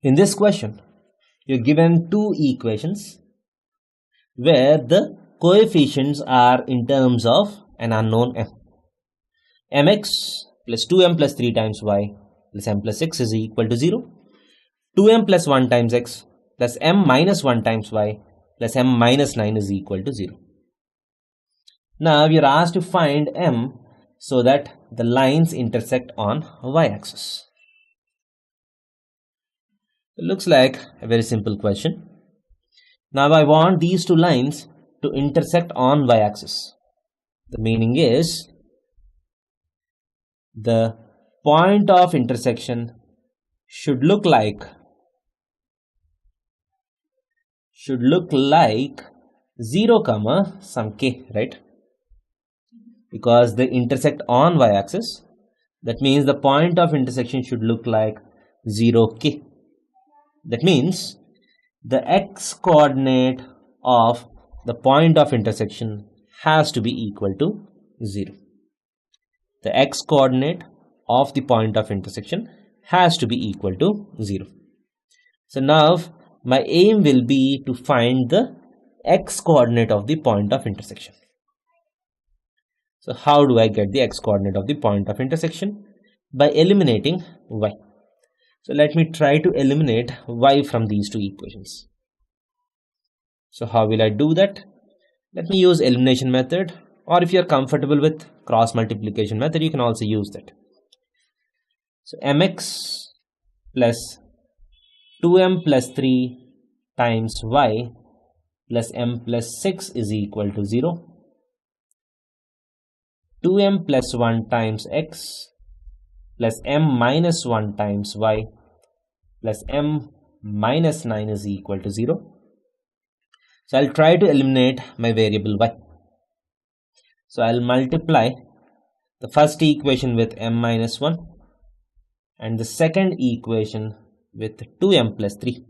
In this question, you're given two equations where the coefficients are in terms of an unknown m. mx plus 2m plus 3 times y plus m plus 6 is equal to 0. 2m plus 1 times x plus m minus 1 times y plus m minus 9 is equal to 0. Now we are asked to find m so that the lines intersect on y-axis. It looks like a very simple question. Now I want these two lines to intersect on y-axis. The meaning is the point of intersection should look like 0 comma some k, right? Because they intersect on y-axis, that means the point of intersection should look like 0k. That means the x coordinate of the point of intersection has to be equal to 0. The x coordinate of the point of intersection has to be equal to 0. So now my aim will be to find the x coordinate of the point of intersection. So how do I get the x coordinate of the point of intersection? By eliminating y. So let me try to eliminate y from these two equations. So how will I do that? Let me use elimination method, or if you are comfortable with cross multiplication method, you can also use that. So mx plus 2m plus 3 times y plus m plus 6 is equal to 0. 2m plus 1 times x plus m minus 1 times y plus m minus 9 is equal to 0. So I'll try to eliminate my variable y. So I'll multiply the first equation with m minus 1 and the second equation with 2m plus 3.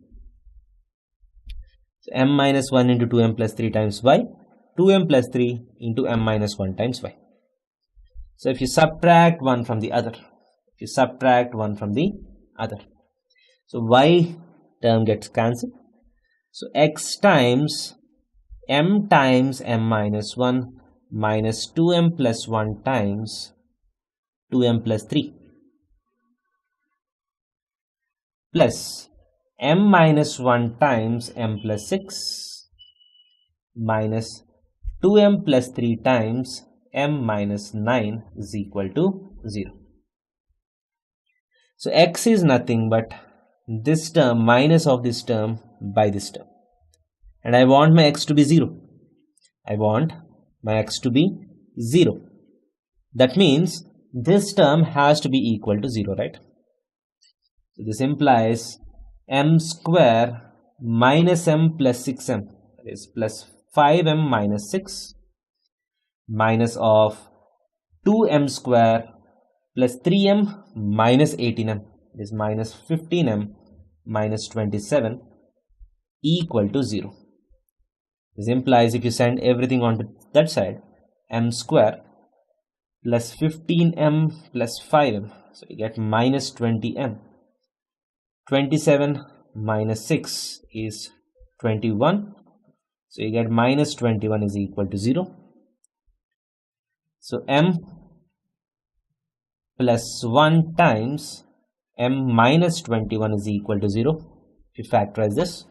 So m minus 1 into 2m plus 3 times y, 2m plus 3 into m minus 1 times y. So if you subtract one from the other, so y term gets cancelled. So x times m minus 1 minus 2m plus 1 times 2m plus 3 plus m minus 1 times m plus 6 minus 2m plus 3 times m minus 9 is equal to 0. So x is nothing but this term minus of this term by this term, and I want my x to be 0. That means this term has to be equal to 0, right? So this implies m square minus m plus 6m, that is plus 5m minus 6 minus of 2m square plus 3m minus 18m, that is minus 15m minus 27 equal to 0. This implies if you send everything onto that side, m square plus 15m plus 5m, so you get minus 20m. 27 minus 6 is 21, so you get minus 21 is equal to 0. So m plus 1 times m minus 21 is equal to 0. If you factorize this,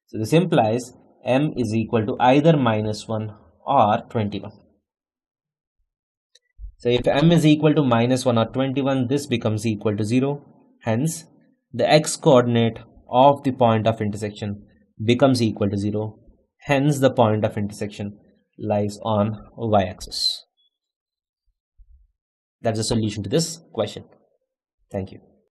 so this implies m is equal to either minus 1 or 21. So if m is equal to minus 1 or 21, this becomes equal to 0. Hence, the x coordinate of the point of intersection becomes equal to 0. Hence, the point of intersection lies on y-axis. That's the solution to this question. Thank you.